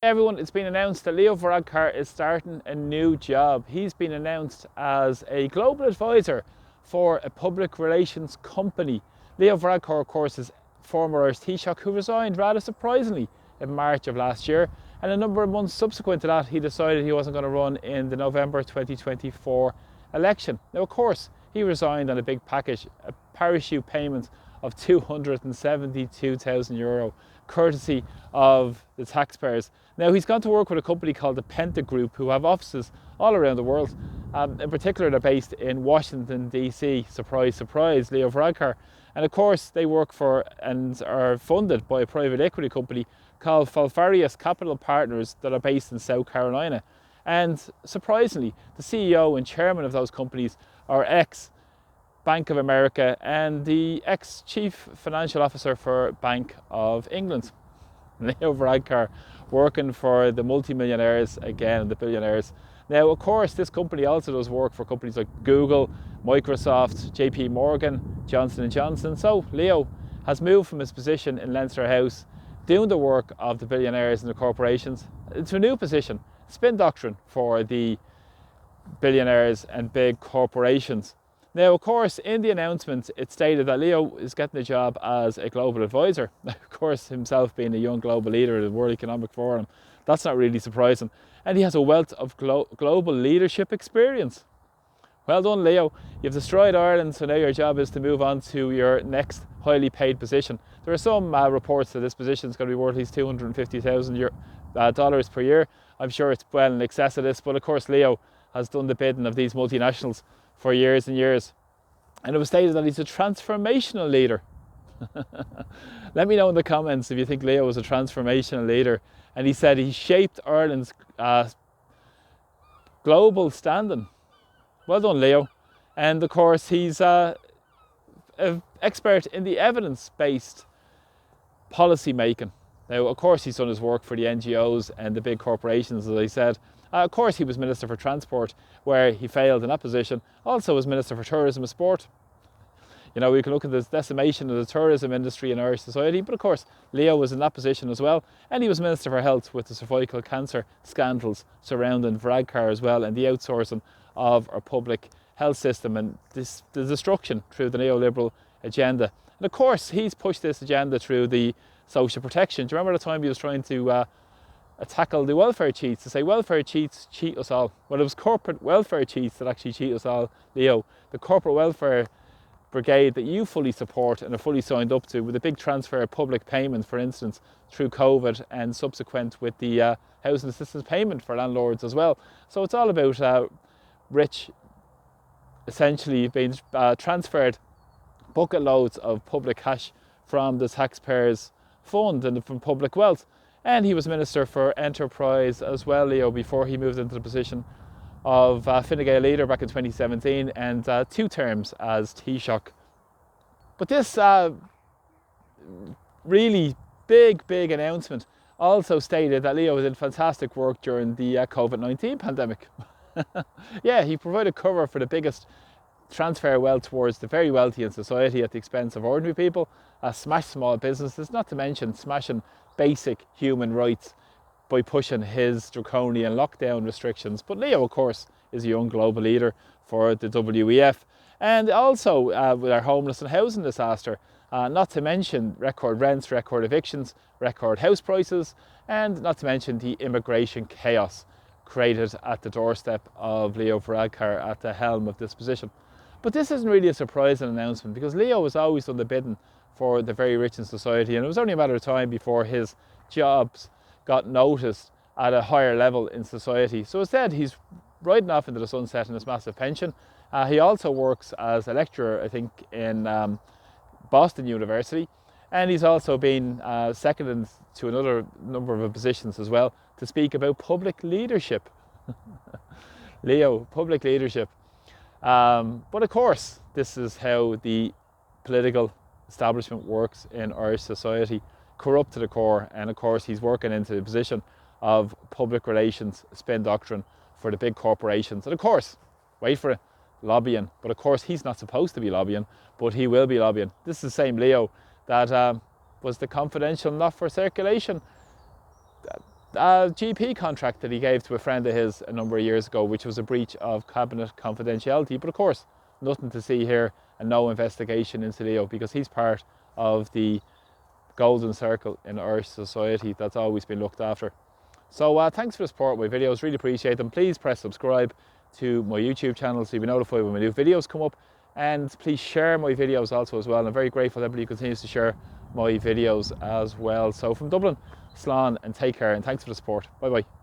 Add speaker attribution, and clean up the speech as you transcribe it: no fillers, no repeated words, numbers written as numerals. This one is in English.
Speaker 1: Everyone, it's been announced that Leo Varadkar is starting a new job. He's been announced as a global advisor for a public relations company. Leo Varadkar, of course, is former Irish Taoiseach who resigned rather surprisingly in March of last year. And a number of months subsequent to that, he decided he wasn't going to run in the November 2024 election. Now, of course, he resigned on a big package, a parachute payment of €272,000, courtesy of the taxpayers. Now, he's gone to work with a company called the Penta Group, who have offices all around the world. In particular, they're based in Washington, D.C. Surprise, surprise, Leo Varadkar. And of course, they work for and are funded by a private equity company called Falfarius Capital Partners that are based in South Carolina. And surprisingly, the CEO and chairman of those companies are ex-Bank of America and the ex-chief financial officer for Bank of England. Leo Varadkar working for the multimillionaires, again, the billionaires. Now, of course, this company also does work for companies like Google, Microsoft, JP Morgan, Johnson & Johnson. So Leo has moved from his position in Leinster House, doing the work of the billionaires and the corporations, to a new position, spin doctrine for the billionaires and big corporations. Now, of course, in the announcement, it stated that Leo is getting a job as a global advisor. Of course, himself being a young global leader of the World Economic Forum, that's not really surprising. And he has a wealth of global leadership experience. Well done, Leo. You've destroyed Ireland, so now your job is to move on to your next highly paid position. There are some reports that this position is going to be worth at least $250,000 per year. I'm sure it's well in excess of this, but of course, Leo has done the bidding of these multinationals for years and years. And it was stated that he's a transformational leader. Let me know in the comments if you think Leo was a transformational leader. And he said he shaped Ireland's global standing. Well done, Leo. And of course, he's an expert in the evidence-based policy making. Now, of course, he's done his work for the NGOs and the big corporations, as I said. Of course, he was Minister for Transport, where he failed in that position. Also was Minister for Tourism and Sport. You know, we can look at the decimation of the tourism industry in Irish society, but of course, Leo was in that position as well. And he was Minister for Health with the cervical cancer scandals surrounding Varadkar as well, and the outsourcing of our public health system and the destruction through the neoliberal agenda. And of course, he's pushed this agenda through the social protection. Do you remember the time he was trying to tackle the welfare cheats, to say welfare cheats cheat us all? Well, it was corporate welfare cheats that actually cheat us all, Leo. The corporate welfare brigade that you fully support and are fully signed up to, with a big transfer of public payment, for instance, through COVID and subsequent with the housing assistance payment for landlords as well. So it's all about rich essentially being transferred bucket loads of public cash from the taxpayers' fund and from public wealth. And he was Minister for Enterprise as well, Leo, before he moved into the position of Fine Gael leader back in 2017 and 2 terms as Taoiseach. But this really big announcement also stated that Leo did fantastic work during the COVID-19 pandemic. Yeah, he provided cover for the biggest transfer wealth towards the very wealthy in society at the expense of ordinary people, smashed small businesses, not to mention smashing basic human rights by pushing his draconian lockdown restrictions. But Leo, of course, is a young global leader for the WEF. And also with our homeless and housing disaster, not to mention record rents, record evictions, record house prices, and not to mention the immigration chaos created at the doorstep of Leo Varadkar at the helm of this position. But this isn't really a surprising announcement, because Leo has always done the bidding for the very rich in society, and it was only a matter of time before his jobs got noticed at a higher level in society. So instead, he's riding off into the sunset in his massive pension. He also works as a lecturer, I think, in Boston University, and he's also been seconded to another number of positions as well to speak about public leadership. Leo, public leadership. But of course, this is how the political establishment works in Irish society, corrupt to the core. And of course, he's working into the position of public relations spin doctrine for the big corporations. And of course, wait for it, lobbying. But of course, he's not supposed to be lobbying, but he will be lobbying. This is the same Leo that was the confidential not for circulation A GP contract that he gave to a friend of his a number of years ago, which was a breach of cabinet confidentiality. But of course, nothing to see here and no investigation into Leo, because he's part of the golden circle in Irish society that's always been looked after. So thanks for the support of my videos, really appreciate them. Please press subscribe to my YouTube channel so you'll be notified when my new videos come up, and please share my videos also as well. I'm very grateful that everybody continues to share my videos as well. So from Dublin, Slán, and take care, and thanks for the support. Bye bye.